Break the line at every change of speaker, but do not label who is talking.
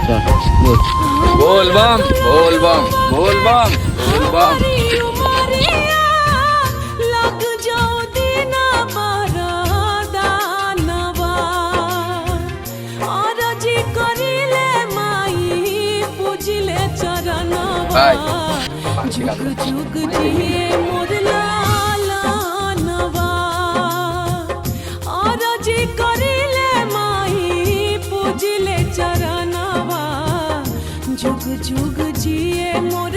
बोल बम बोल बम बोल बम बोल बम।
लग जाओ दीना बरदानवा और जी करिले माई पूजिले चरणवा जुग जुग जिए मोर लालनवा और जी करिले माई पूजिले चरणवा जुग जुग जिए मोर